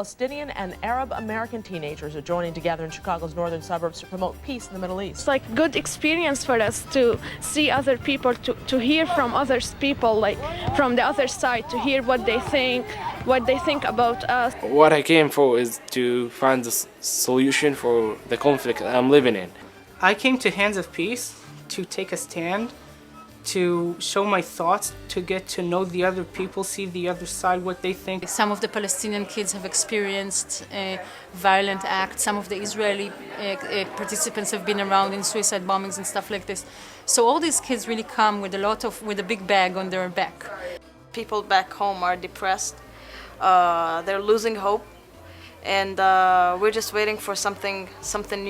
Palestinian and Arab American teenagers are joining together in Chicago's northern suburbs to promote peace in the Middle East. It's like a good experience for us to see other people, to hear from other people, like from the other side, to hear what they think about us. What I came for is to find the solution for the conflict that I'm living in. I came to Hands of Peace to take a stand, to show my thoughts, to get to know the other people, see the other side, what they think. Some of the Palestinian kids have experienced violent acts. Some of the Israeli participants have been around in suicide bombings and stuff like this. So all these kids really come with a big bag on their back. People back home are depressed. They're losing hope. And we're just waiting for something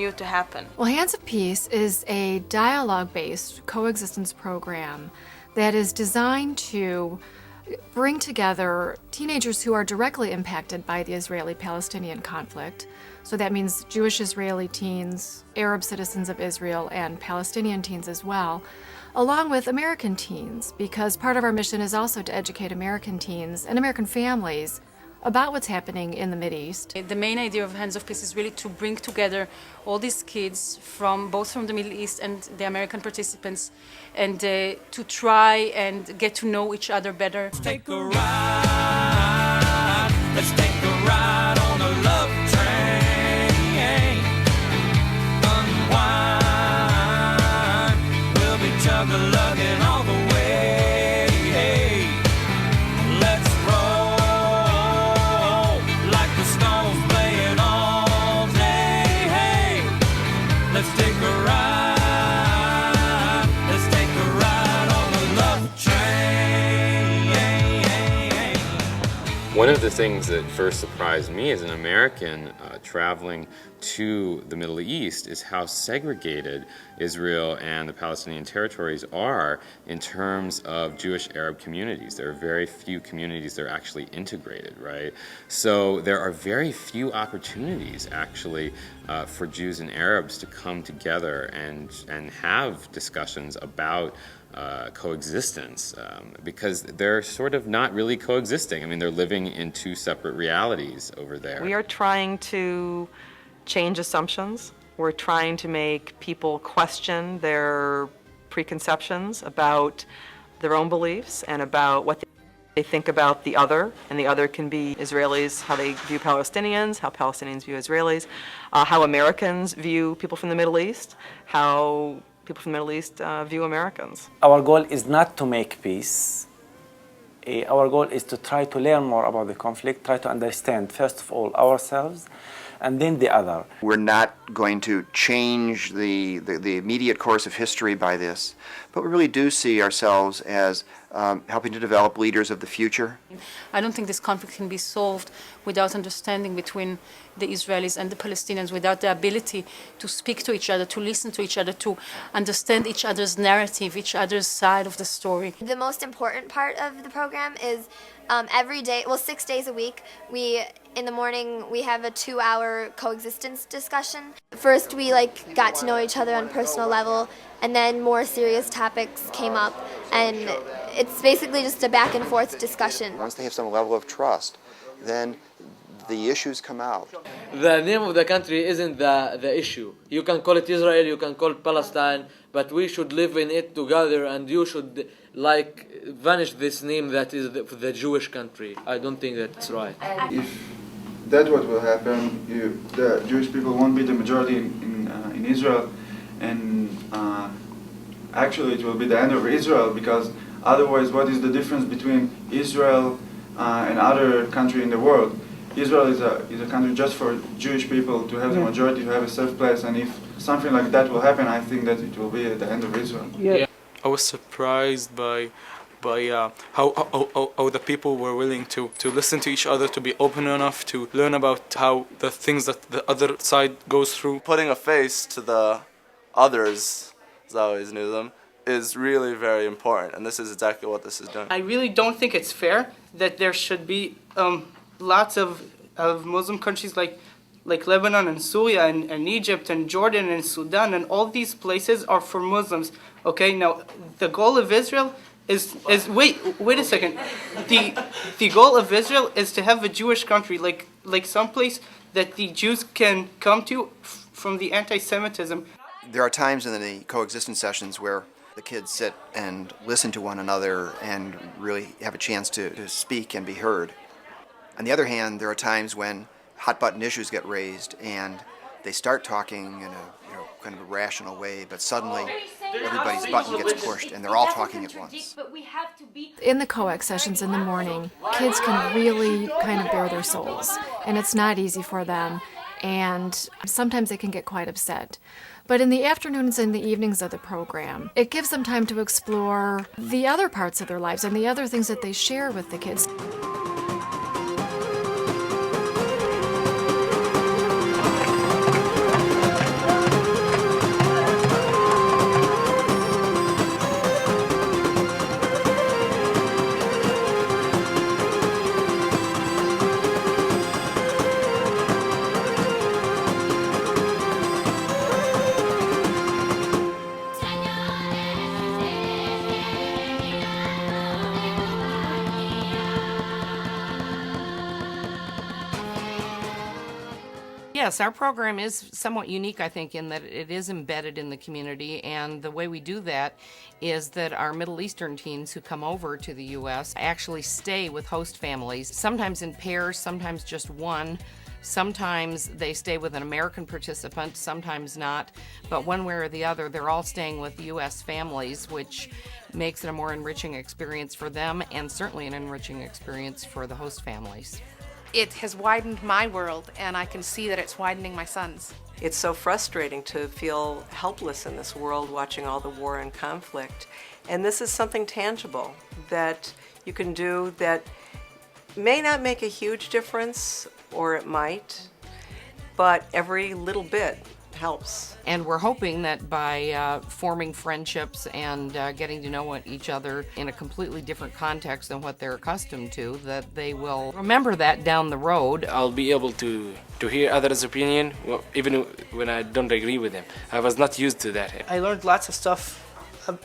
new to happen. Well, Hands of Peace is a dialogue-based coexistence program that is designed to bring together teenagers who are directly impacted by the Israeli-Palestinian conflict. So that means Jewish Israeli teens, Arab citizens of Israel, and Palestinian teens as well, along with American teens, because part of our mission is also to educate American teens and American families about what's happening in the Mideast. The main idea of Hands of Peace is really to bring together all these kids both from the Middle East and the American participants, and to try and get to know each other better. Let's take a ride. Let's take a ride on a love train. Unwind. We'll be chug-a-lugging all the way. Let's Let's take a ride. Let's take a ride on the love train. One of the things that first surprised me as an American traveling to the Middle East is how segregated Israel and the Palestinian territories are in terms of Jewish Arab communities. There are very few communities that are actually integrated, right? So there are very few opportunities actually for Jews and Arabs to come together and have discussions about coexistence, because they're sort of not really coexisting. I mean, they're living in two separate realities over there. We are trying to change assumptions. We're trying to make people question their preconceptions about their own beliefs and about what they think about the other. And the other can be Israelis, how they view Palestinians, how Palestinians view Israelis, how Americans view people from the Middle East, how people from the Middle East view Americans. Our goal is not to make peace. Our goal is to try to learn more about the conflict, try to understand, first of all, ourselves, and then the other. We're not going to change the immediate course of history by this, but we really do see ourselves as helping to develop leaders of the future. I don't think this conflict can be solved without understanding between the Israelis and the Palestinians, without the ability to speak to each other, to listen to each other, to understand each other's narrative, each other's side of the story. The most important part of the program is every day, 6 days a week, in the morning we have a 2-hour coexistence discussion. First we got to know each other on a personal level, and then more serious topics came up, and it's basically just a back and forth discussion. Once they have some level of trust, then the issues come out. The name of the country isn't the issue. You can call it Israel, you can call it Palestine, but we should live in it together, and you should vanish this name that is the Jewish country. I don't think that's right. If that's what will happen, the Jewish people won't be the majority in Israel, and actually it will be the end of Israel, because otherwise what is the difference between Israel and other country in the world? Israel is a country just for Jewish people to have the majority, to have a safe place, and if something like that will happen, I think that it will be at the end of Israel. Yeah. I was surprised by how the people were willing to listen to each other, to be open enough to learn about how the things that the other side goes through. Putting a face to the others, as I always knew them, is really very important, and this is exactly what this is doing. I really don't think it's fair that there should be lots of Muslim countries like Lebanon and Syria and Egypt and Jordan and Sudan, and all these places are for Muslims. Okay, now the goal of Israel is wait a second. The goal of Israel is to have a Jewish country. like someplace that the Jews can come to from the anti-Semitism. There are times in the coexistence sessions where the kids sit and listen to one another and really have a chance to speak and be heard. On the other hand, there are times when hot-button issues get raised and they start talking in a kind of a rational way, but suddenly everybody's button gets pushed and they're all talking at once. In the coex sessions in the morning, kids can really kind of bare their souls, and it's not easy for them, and sometimes they can get quite upset. But in the afternoons and the evenings of the program, it gives them time to explore the other parts of their lives and the other things that they share with the kids. Yes, our program is somewhat unique, I think, in that it is embedded in the community, and the way we do that is that our Middle Eastern teens who come over to the U.S. actually stay with host families, sometimes in pairs, sometimes just one. Sometimes they stay with an American participant, sometimes not, but one way or the other, they're all staying with U.S. families, which makes it a more enriching experience for them and certainly an enriching experience for the host families. It has widened my world, and I can see that it's widening my son's. It's so frustrating to feel helpless in this world watching all the war and conflict. And this is something tangible that you can do that may not make a huge difference, or it might, but every little bit helps. And we're hoping that by forming friendships and getting to know each other in a completely different context than what they're accustomed to, that they will remember that down the road. I'll be able to hear others' opinion, even when I don't agree with them. I was not used to that. I learned lots of stuff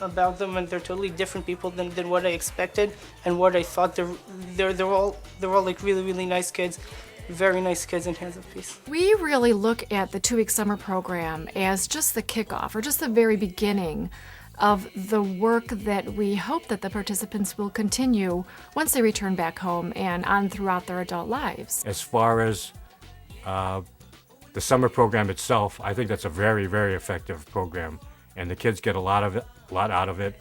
about them, and they're totally different people than what I expected and what I thought. They're all like really nice kids. Very nice kids in Hands of Peace. We really look at the 2-week summer program as just the kickoff or just the very beginning of the work that we hope that the participants will continue once they return back home and on throughout their adult lives. As far as the summer program itself, I think that's a very effective program, and the kids get a lot out of it.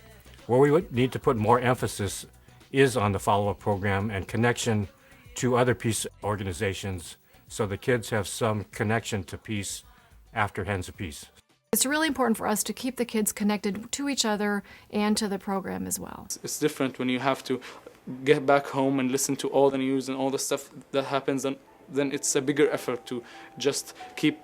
Where we would need to put more emphasis is on the follow-up program and connection to other peace organizations, so the kids have some connection to peace after Hands of Peace. It's really important for us to keep the kids connected to each other and to the program as well. It's different when you have to get back home and listen to all the news and all the stuff that happens, and then it's a bigger effort to just keep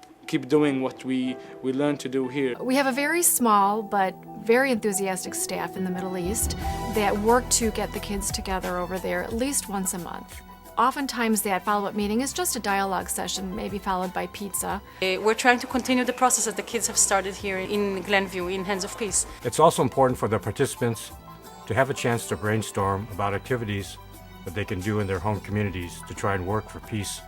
doing what we learn to do here. We have a very small but very enthusiastic staff in the Middle East that work to get the kids together over there at least once a month. Oftentimes that follow-up meeting is just a dialogue session, maybe followed by pizza. We're trying to continue the process that the kids have started here in Glenview, in Hands of Peace. It's also important for the participants to have a chance to brainstorm about activities that they can do in their home communities to try and work for peace.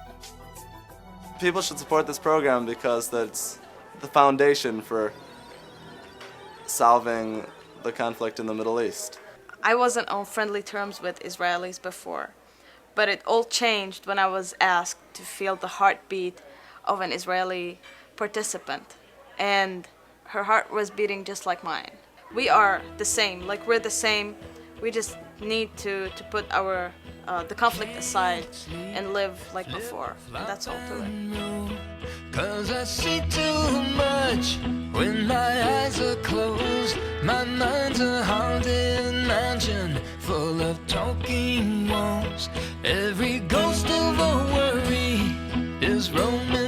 People should support this program because that's the foundation for solving the conflict in the Middle East. I wasn't on friendly terms with Israelis before, but it all changed when I was asked to feel the heartbeat of an Israeli participant, and her heart was beating just like mine. We are the same, like we're the same. We just need to put our the conflict aside and live like before, and that's all to it. 'Cause I see too much when my eyes are closed. My mind's a haunted mansion full of talking walls. Every ghost of a worry is roaming